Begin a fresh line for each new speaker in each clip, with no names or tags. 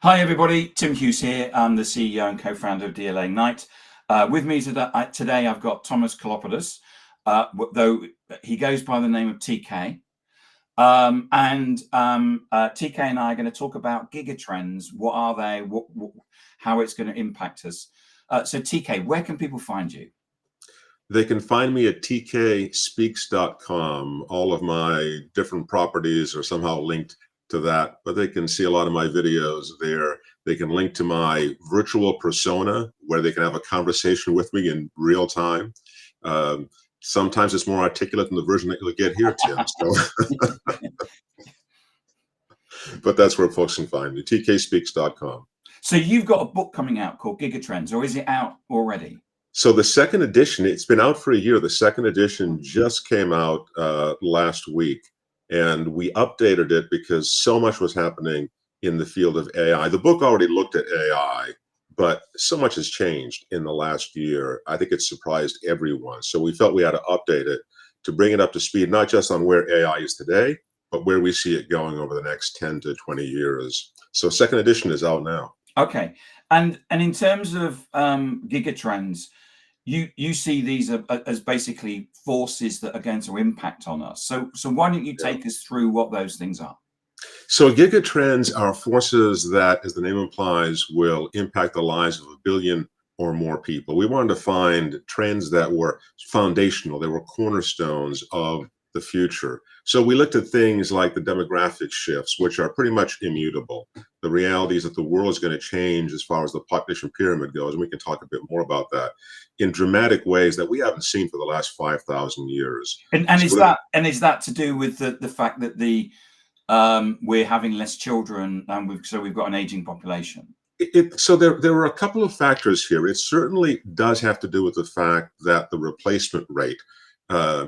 Hi everybody, Tim Hughes here. I'm the CEO and co-founder of DLA Ignite. With me today I've got Thomas Koulopoulos, though he goes by the name of TK. TK and I are going to talk about Giga Trends. What are they? How it's going to impact us. So TK, where can people find you?
They can find me at tkspeaks.com. All of my different properties are somehow linked to that, but they can see a lot of my videos there. They can link to my virtual persona where they can have a conversation with me in real time. Sometimes it's more articulate than the version that you'll get here, Tim. So. But that's where folks can find me, tkspeaks.com.
So you've got a book coming out called Giga Trends, or is it out already?
So the second edition, it's been out for a year. The second edition just came out last week, and we updated it because so much was happening in the field of AI. The book already looked at AI, but so much has changed in the last year. I think it surprised everyone. So we felt we had to update it to bring it up to speed, not just on where AI is today, but where we see it going over the next 10 to 20 years. So second edition is out now.
Okay. And in terms of Giga Trends, you see these as basically forces that are going to impact on us. So why don't you take us through what those things are?
So Giga Trends are forces that, as the name implies, will impact the lives of 1 billion or more people. We wanted to find trends that were foundational, they were cornerstones of the future. So we looked at things like the demographic shifts, which are pretty much immutable. The reality is that the world is going to change as far as the population pyramid goes, and we can talk a bit more about that, in dramatic ways that we haven't seen for the last 5,000 years.
And is that to do with the fact that we're having less children, and we've got an aging population?
So there are a couple of factors here. It certainly does have to do with the fact that the replacement rate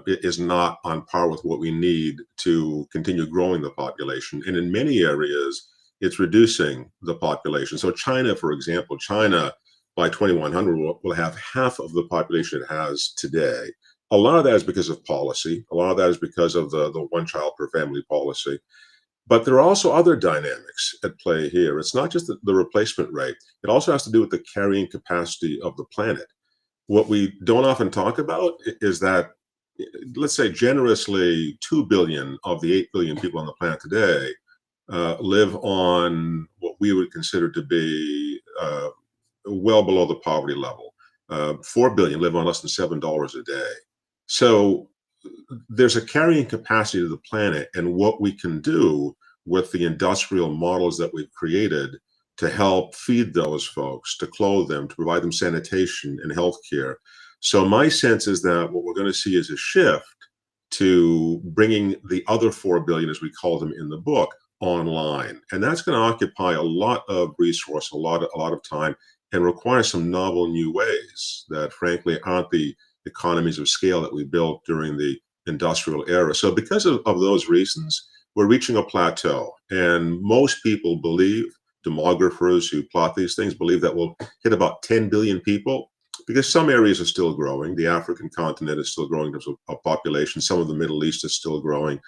is not on par with what we need to continue growing the population. And in many areas, it's reducing the population. So China, for example, China by 2100 will have half of the population it has today. A lot of that is because of policy. A lot of that is because of the one child per family policy. But there are also other dynamics at play here. It's not just the replacement rate. It also has to do with the carrying capacity of the planet. What we don't often talk about is that, let's say generously, 2 billion of the 8 billion people on the planet today live on what we would consider to be well below the poverty level. 4 billion live on less than $7 a day. So there's a carrying capacity to the planet, and what we can do with the industrial models that we've created to help feed those folks, to clothe them, to provide them sanitation and healthcare. So my sense is that what we're going to see is a shift to bringing the other 4 billion, as we call them in the book, online. And that's going to occupy a lot of resource, a lot of time, and require some novel new ways that frankly aren't the economies of scale that we built during the industrial era. So because of those reasons, we're reaching a plateau. And most people believe, demographers who plot these things believe, that we'll hit about 10 billion people, because some areas are still growing. The African continent is still growing in terms of population. Some of the Middle East is still growing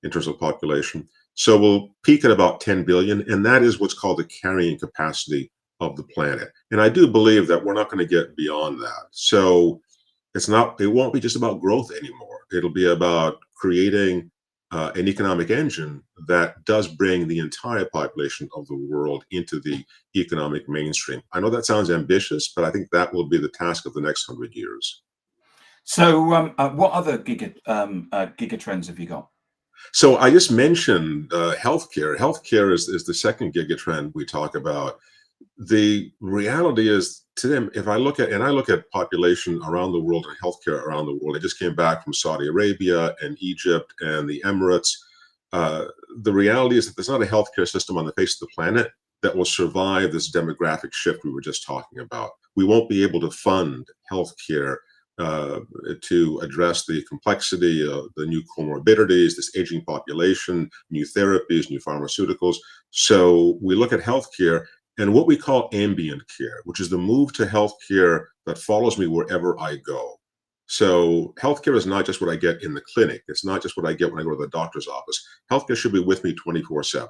in terms of population. So we'll peak at about 10 billion, and that is what's called the carrying capacity of the planet. And I do believe that we're not going to get beyond that. So it won't be just about growth anymore. It'll be about creating an economic engine that does bring the entire population of the world into the economic mainstream. I know that sounds ambitious, but I think that will be the task of the next 100 years.
So what other giga trends have you got?
So I just mentioned healthcare. Healthcare is the second giga trend we talk about. The reality is, today, if I look at population around the world and healthcare around the world, I just came back from Saudi Arabia and Egypt and the Emirates. The reality is that there's not a healthcare system on the face of the planet that will survive this demographic shift we were just talking about. We won't be able to fund healthcare to address the complexity of the new comorbidities, this aging population, new therapies, new pharmaceuticals. So we look at healthcare and what we call ambient care, which is the move to healthcare that follows me wherever I go. So healthcare is not just what I get in the clinic. It's not just what I get when I go to the doctor's office. Healthcare should be with me 24/7.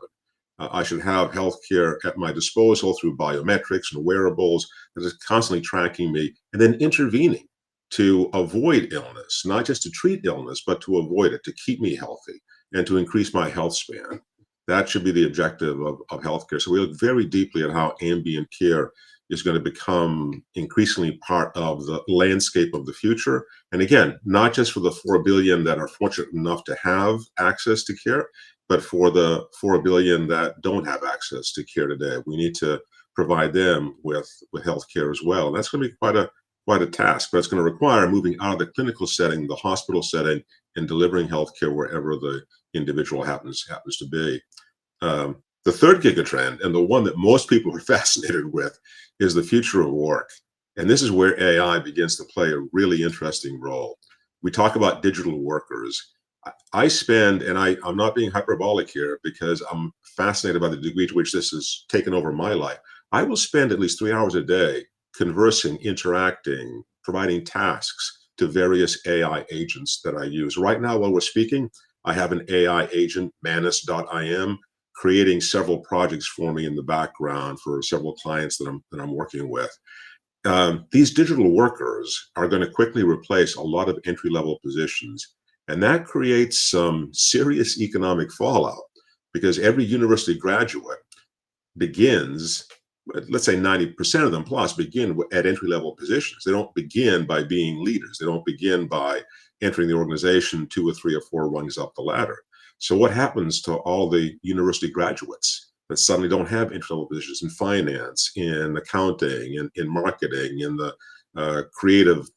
I should have healthcare at my disposal through biometrics and wearables that is constantly tracking me and then intervening to avoid illness, not just to treat illness, but to avoid it, to keep me healthy and to increase my health span. That should be the objective of healthcare. So we look very deeply at how ambient care is going to become increasingly part of the landscape of the future. And again, not just for the 4 billion that are fortunate enough to have access to care, but for the 4 billion that don't have access to care today. We need to provide them with health care as well. And that's going to be quite a task, but it's going to require moving out of the clinical setting, the hospital setting, and delivering healthcare wherever the individual happens to be. The third gigatrend, and the one that most people are fascinated with, is the future of work. And this is where AI begins to play a really interesting role. We talk about digital workers. I spend, and I'm not being hyperbolic here because I'm fascinated by the degree to which this has taken over my life. I will spend at least 3 hours a day conversing, interacting, providing tasks to various AI agents that I use. Right now, while we're speaking, I have an AI agent, manus.im, creating several projects for me in the background for several clients that I'm working with. These digital workers are going to quickly replace a lot of entry-level positions, and that creates some serious economic fallout because every university graduate begins, let's say 90% of them plus begin at entry-level positions. They don't begin by being leaders. They don't begin by entering the organization 2 or 3 or 4 rungs up the ladder. So what happens to all the university graduates that suddenly don't have entry-level positions in finance, in accounting, in marketing, in the creative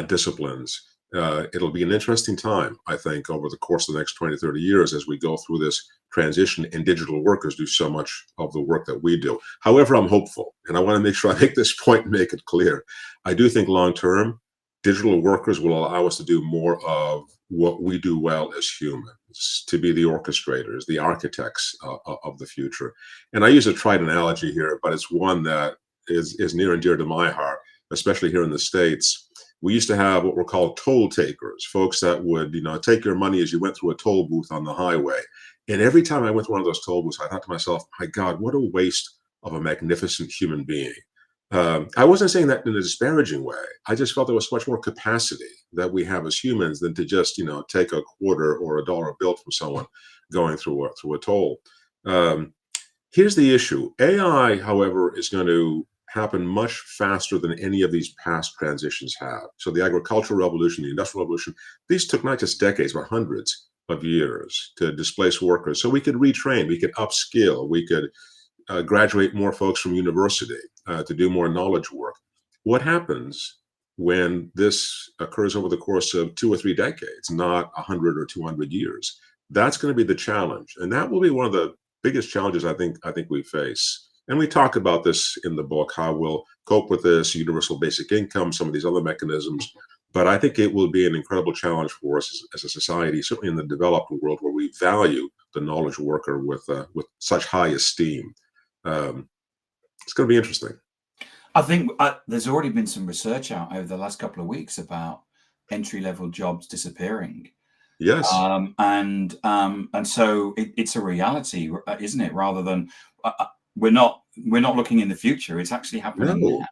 disciplines? It'll be an interesting time, I think, over the course of the next 20, 30 years as we go through this transition and digital workers do so much of the work that we do. However, I'm hopeful, and I want to make sure I make this point and make it clear. I do think long-term, digital workers will allow us to do more of what we do well as humans, to be the orchestrators, the architects of the future. And I use a trite analogy here, but it's one that is near and dear to my heart, especially here in the States. We used to have what were called toll takers, folks that would, take your money as you went through a toll booth on the highway. And every time I went through one of those toll booths, I thought to myself, my God, what a waste of a magnificent human being. I wasn't saying that in a disparaging way. I just felt there was much more capacity that we have as humans than to just, take a quarter or a dollar bill from someone going through a toll. Here's the issue. AI, however, is going to happen much faster than any of these past transitions have. So the agricultural revolution, the industrial revolution, these took not just decades, but hundreds of years to displace workers. So we could retrain, we could upskill, we could graduate more folks from university to do more knowledge work. What happens when this occurs over the course of 2 or 3 decades, not 100 or 200 years? That's going to be the challenge, and that will be one of the biggest challenges I think we face. And we talk about this in the book, how we'll cope with this, universal basic income, some of these other mechanisms. But I think it will be an incredible challenge for us as a society, certainly in the developed world, where we value the knowledge worker with such high esteem. It's going to be interesting.
I think there's already been some research out over the last couple of weeks about entry-level jobs disappearing.
Yes.
And so it's a reality, isn't it? Rather than we're not looking in the future; it's actually happening now.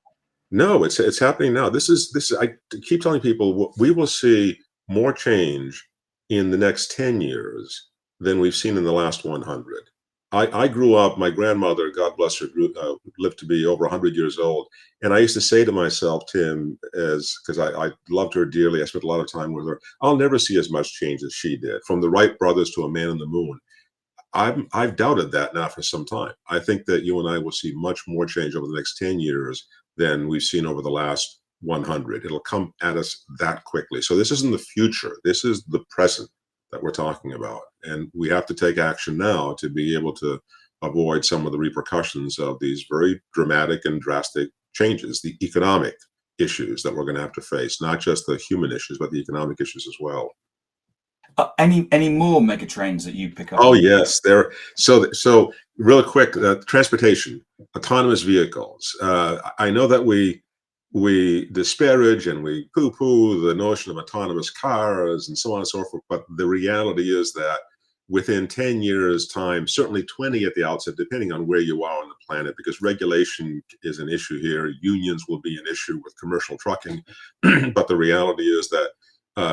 No, it's happening now. This is. I keep telling people we will see more change in the next 10 years than we've seen in the last 100. I grew up, my grandmother, God bless her, lived to be over 100 years old. And I used to say to myself, Tim, because I loved her dearly, I spent a lot of time with her, I'll never see as much change as she did, from the Wright brothers to a man on the moon. I've doubted that now for some time. I think that you and I will see much more change over the next 10 years than we've seen over the last 100. It'll come at us that quickly. So this isn't the future. This is the present that we're talking about. And we have to take action now to be able to avoid some of the repercussions of these very dramatic and drastic changes, the economic issues that we're going to have to face, not just the human issues, but the economic issues as well.
Any more mega trends that you pick up?
Oh, yes. So real quick, transportation, autonomous vehicles. I know that we disparage and we poo-poo the notion of autonomous cars and so on and so forth, but the reality is that within 10 years time, certainly 20 at the outset, depending on where you are on the planet, because regulation is an issue here. Unions will be an issue with commercial trucking. But the reality is that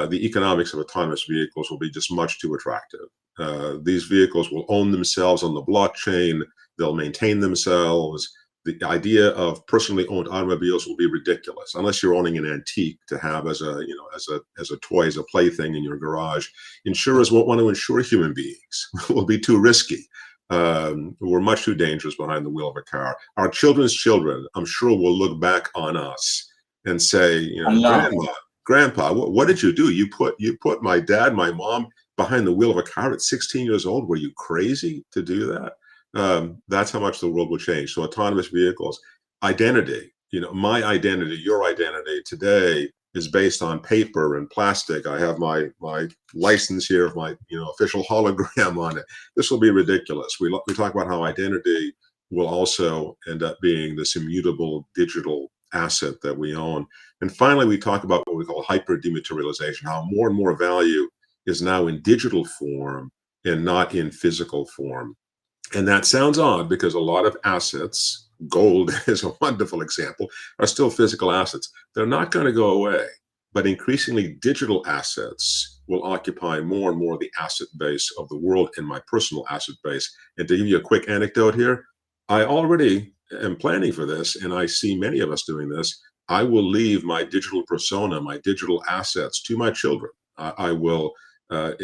the economics of autonomous vehicles will be just much too attractive. These vehicles will own themselves on the blockchain. They'll maintain themselves. The idea of personally owned automobiles will be ridiculous unless you're owning an antique to have as a, you know, as a toy, as a plaything in your garage. Insurers won't want to insure human beings. It will be too risky. We're much too dangerous behind the wheel of a car. Our children's children, I'm sure, will look back on us and say, you know, Grandpa, what did you do? You put my dad, my mom behind the wheel of a car at 16 years old. Were you crazy to do that? That's how much the world will change. So autonomous vehicles, identity, you know, my identity, your identity today is based on paper and plastic. I have my license here of my, you know, official hologram on it. This will be ridiculous. We talk about how identity will also end up being this immutable digital asset that we own. And finally, we talk about what we call hyper dematerialization, how more and more value is now in digital form and not in physical form. And that sounds odd because a lot of assets, gold is a wonderful example, are still physical assets. They're not going to go away, but increasingly digital assets will occupy more and more the asset base of the world and my personal asset base. And to give you a quick anecdote here, I already am planning for this, and I see many of us doing this. I will leave my digital persona, my digital assets to my children. I will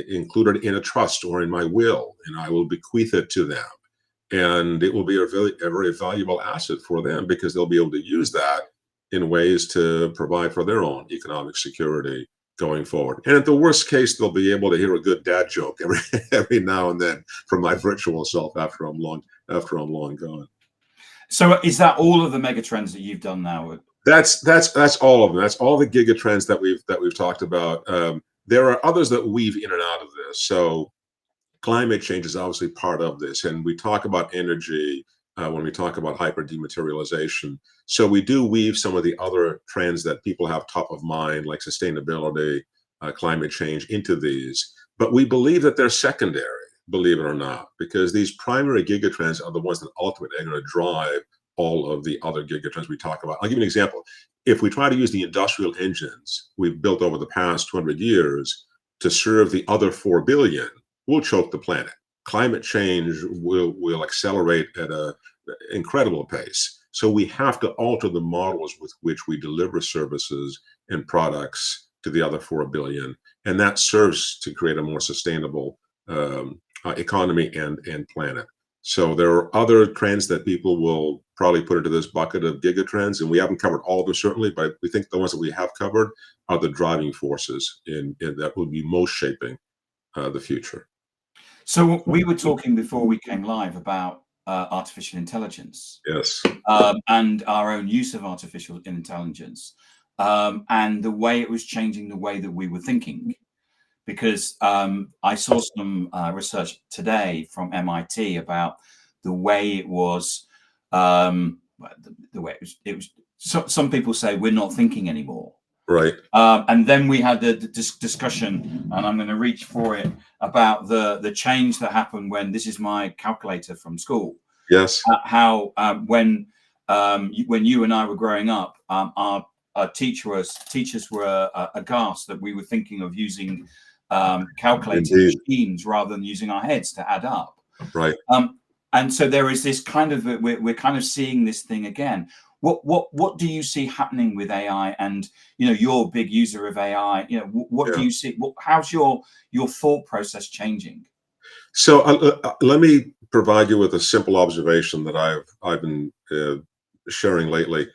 include it in a trust or in my will, and I will bequeath it to them. And it will be a very valuable asset for them because they'll be able to use that in ways to provide for their own economic security going forward. And at the worst case, they'll be able to hear a good dad joke every now and then from my virtual self after I'm long gone.
So is that all of the mega trends that you've done now?
That's all of them. That's all the giga trends that we've talked about. There are others that weave in and out of this. So climate change is obviously part of this, and we talk about energy when we talk about hyper dematerialization. So we do weave some of the other trends that people have top of mind, like sustainability, climate change, into these. But we believe that they're secondary, believe it or not, because these primary gigatrends are the ones that ultimately are going to drive all of the other gigatrends we talk about. I'll give you an example. If we try to use the industrial engines we've built over the past 200 years to serve the other 4 billion, we'll choke the planet. Climate change will accelerate at an incredible pace. So we have to alter the models with which we deliver services and products to the other 4 billion. And that serves to create a more sustainable economy and planet. So there are other trends that people will probably put into this bucket of giga trends, and we haven't covered all of them certainly, but we think the ones that we have covered are the driving forces in that will be most shaping the future.
So we were talking before we came live about artificial intelligence.
Yes.
And our own use of artificial intelligence, and the way it was changing the way that we were thinking. Because I saw some research today from MIT about the way it was, the way it was. So, some people say we're not thinking anymore.
Right.
And then we had the discussion, and I'm going to reach for it, about the change that happened when, this is my calculator from school.
Yes.
How when you and I were growing up, our teachers were aghast that we were thinking of using calculating machines rather than using our heads to add up.
Right.
And so there is this kind of, we're kind of seeing this thing again. What do you see happening with AI? And you're a big user of AI. What do you see? How's your thought process changing?
So let me provide you with a simple observation that I've been sharing lately.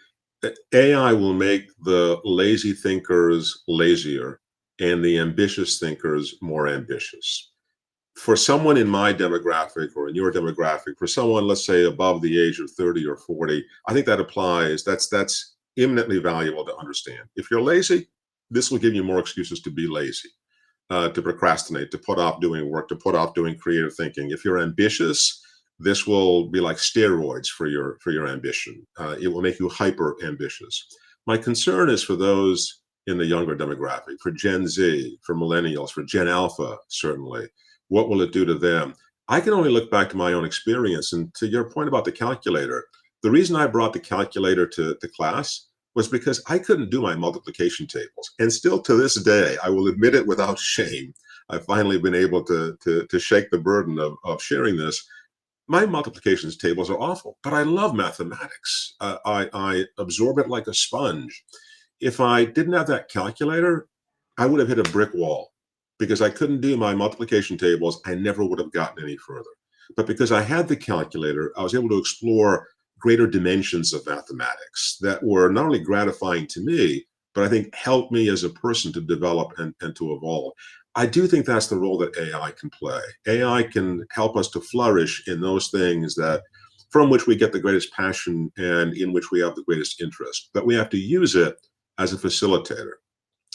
AI will make the lazy thinkers lazier and the ambitious thinkers more ambitious. For someone in my demographic or in your demographic, for someone, let's say, above the age of 30 or 40, I think that applies. That's eminently valuable to understand. If you're lazy, this will give you more excuses to be lazy, to procrastinate, to put off doing work, to put off doing creative thinking. If you're ambitious, this will be like steroids for your ambition. It will make you hyper ambitious. My concern is for those in the younger demographic, for Gen Z, for millennials, for Gen Alpha, certainly. What will it do to them? I can only look back to my own experience. And to your point about the calculator, the reason I brought the calculator to class was because I couldn't do my multiplication tables. And still to this day, I will admit it without shame, I've finally been able to shake the burden of sharing this. My multiplications tables are awful, but I love mathematics. I absorb it like a sponge. If I didn't have that calculator, I would have hit a brick wall because I couldn't do my multiplication tables. I never would have gotten any further. But because I had the calculator, I was able to explore greater dimensions of mathematics that were not only gratifying to me, but I think helped me as a person to develop and to evolve. I do think that's the role that AI can play. AI can help us to flourish in those things that from which we get the greatest passion and in which we have the greatest interest. But we have to use it as a facilitator,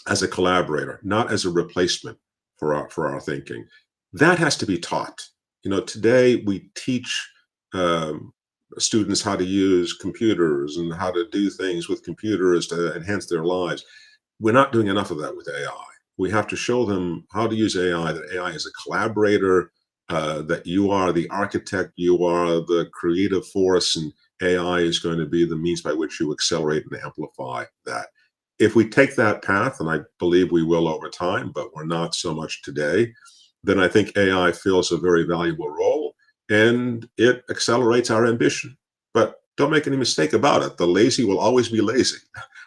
as a collaborator, not as a replacement for our thinking. That has to be taught. You know, today we teach students how to use computers and how to do things with computers to enhance their lives. We're not doing enough of that with AI. We have to show them how to use AI, that AI is a collaborator, that you are the architect, you are the creative force, and AI is going to be the means by which you accelerate and amplify that. If we take that path, and I believe we will over time, but we're not so much today, then I think AI fills a very valuable role and it accelerates our ambition. But don't make any mistake about it. The lazy will always be lazy.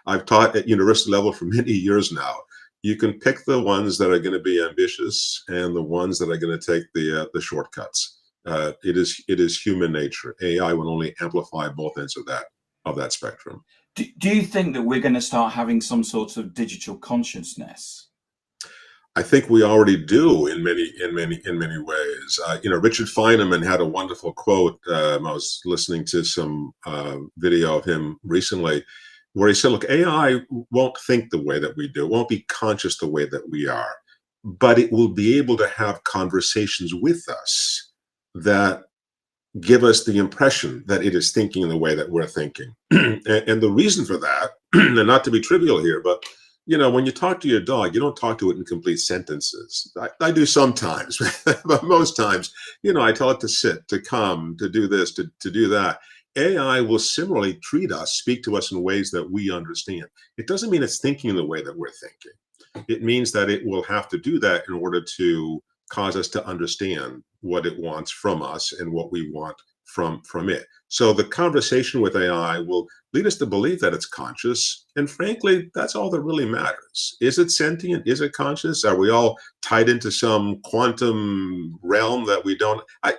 I've taught at university level for many years now. You can pick the ones that are going to be ambitious and the ones that are going to take the shortcuts. It is human nature. AI will only amplify both ends of that spectrum.
Do you think that we're going to start having some sort of digital consciousness?
I think we already do in many ways. Richard Feynman had a wonderful quote. I was listening to some video of him recently, where he said, "Look, AI won't think the way that we do, won't be conscious the way that we are, but it will be able to have conversations with us that give us the impression that it is thinking the way that we're thinking." And the reason for that, and not to be trivial here, but when you talk to your dog, you don't talk to it in complete sentences. I do sometimes, but most times, I tell it to sit, to come, to do this, to do that. AI will similarly treat us, speak to us in ways that we understand. It doesn't mean it's thinking the way that we're thinking. It means that it will have to do that in order to cause us to understand what it wants from us and what we want from it. So the conversation with AI will lead us to believe that it's conscious. And frankly, that's all that really matters. Is it sentient? Is it conscious? Are we all tied into some quantum realm that we don't? I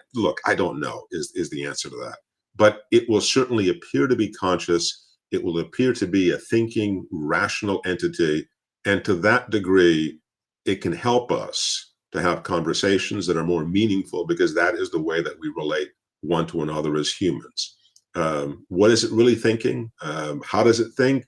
don't know is the answer to that. But it will certainly appear to be conscious. It will appear to be a thinking, rational entity. And to that degree, it can help us to have conversations that are more meaningful, because that is the way that we relate one to another as humans. What is it really thinking? How does it think?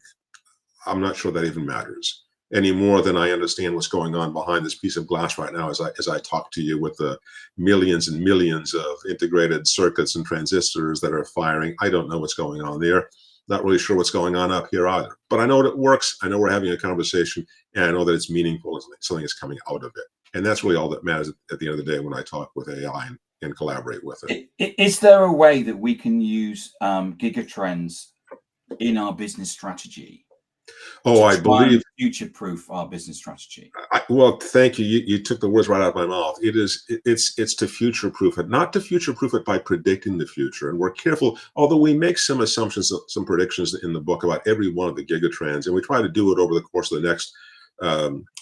I'm not sure that even matters any more than I understand what's going on behind this piece of glass right now as I talk to you with the millions and millions of integrated circuits and transistors that are firing. I don't know what's going on there. Not really sure what's going on up here either. But I know that it works. I know we're having a conversation, and I know that it's meaningful and something is coming out of it. And that's really all that matters at the end of the day when I talk with AI and collaborate with it.
Is there a way that we can use Giga Trends in our business strategy?
I believe
future-proof our business strategy.
Well, thank you. You took the words right out of my mouth. It's to future-proof it, not to future-proof it by predicting the future. And we're careful, although we make some assumptions, some predictions in the book about every one of the Giga Trends, and we try to do it over the course of the next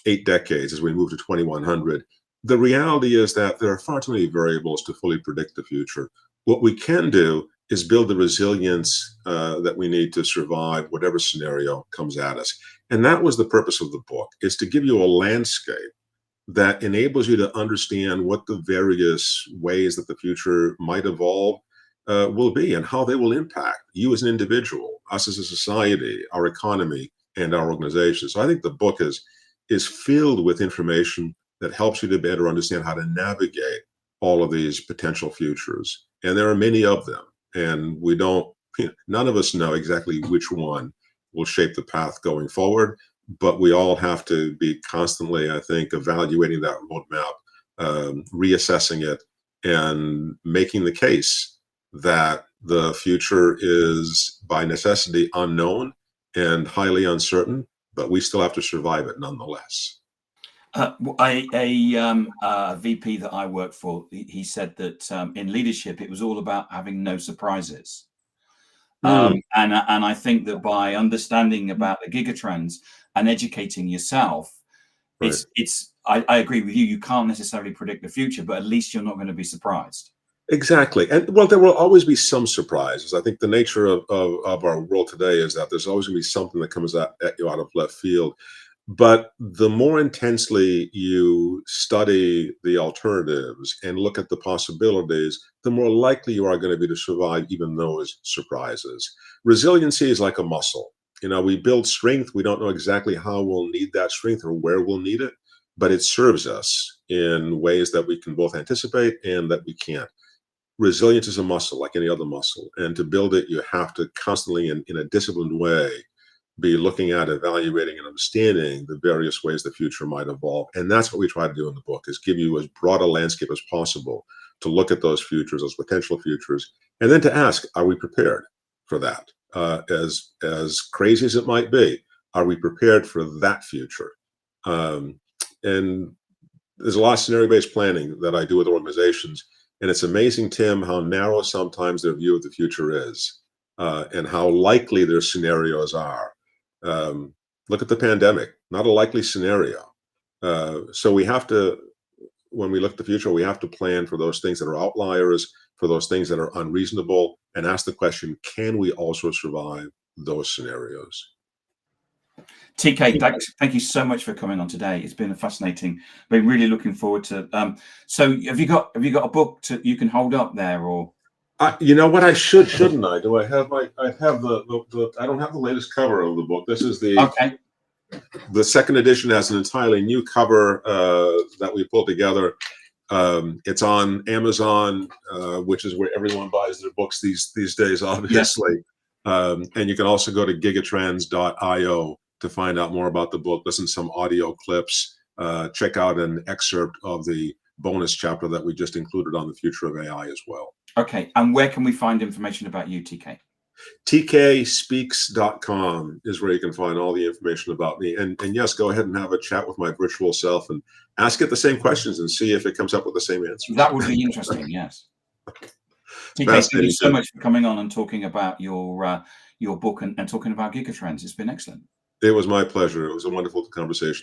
8 decades as we move to 2100. The reality is that there are far too many variables to fully predict the future. What we can do is build the resilience that we need to survive whatever scenario comes at us. And that was the purpose of the book, is to give you a landscape that enables you to understand what the various ways that the future might evolve will be, and how they will impact you as an individual, us as a society, our economy, and our organization. So I think the book is filled with information that helps you to better understand how to navigate all of these potential futures. And there are many of them. And none of us know exactly which one will shape the path going forward, but we all have to be constantly, I think, evaluating that roadmap reassessing it, and making the case that the future is by necessity unknown and highly uncertain, but we still have to survive it nonetheless.
A VP that I work for, he said that in leadership, it was all about having no surprises. And I think that by understanding about the Giga Trends and educating yourself,
Right.
I agree with you. You can't necessarily predict the future, but at least you're not going to be surprised.
Exactly. And well, there will always be some surprises. I think the nature of our world today is that there's always going to be something that comes at you out of left field. But the more intensely you study the alternatives and look at the possibilities, the more likely you are going to be to survive even those surprises. Resiliency is like a muscle. You know, we build strength. We don't know exactly how we'll need that strength or where we'll need it, but it serves us in ways that we can both anticipate and that we can't. Resilience is a muscle like any other muscle. And to build it, you have to constantly, in a disciplined way, be looking at, evaluating, and understanding the various ways the future might evolve. And that's what we try to do in the book, is give you as broad a landscape as possible to look at those futures, those potential futures, and then to ask, are we prepared for that? As crazy as it might be, are we prepared for that future? And there's a lot of scenario-based planning that I do with organizations. And it's amazing, Tim, how narrow sometimes their view of the future is, and how likely their scenarios are. Look at the pandemic, not a likely scenario. So we have to, when we look at the future, we have to plan for those things that are outliers, for those things that are unreasonable, and ask the question, can we also survive those scenarios?
TK, thank you so much for coming on today. It's been fascinating. Been really looking forward to. So, have you got a book you can hold up there, or?
You know what? I shouldn't I? Do I have I have the I don't have the latest cover of the book. This is the second edition has an entirely new cover that we pulled together. It's on Amazon, which is where everyone buys their books these days, obviously. Yes. And you can also go to gigatrends.io to find out more about the book, listen to some audio clips, check out an excerpt of the bonus chapter that we just included on the future of AI as well.
Okay, and where can we find information about you, TK?
tkspeaks.com is where you can find all the information about me. And yes, go ahead and have a chat with my virtual self and ask it the same questions and see if it comes up with the same answers.
That would be interesting, yes. TK, thank you so much for coming on and talking about your book and talking about Giga Trends. It's been excellent.
It was my pleasure. It was a wonderful conversation.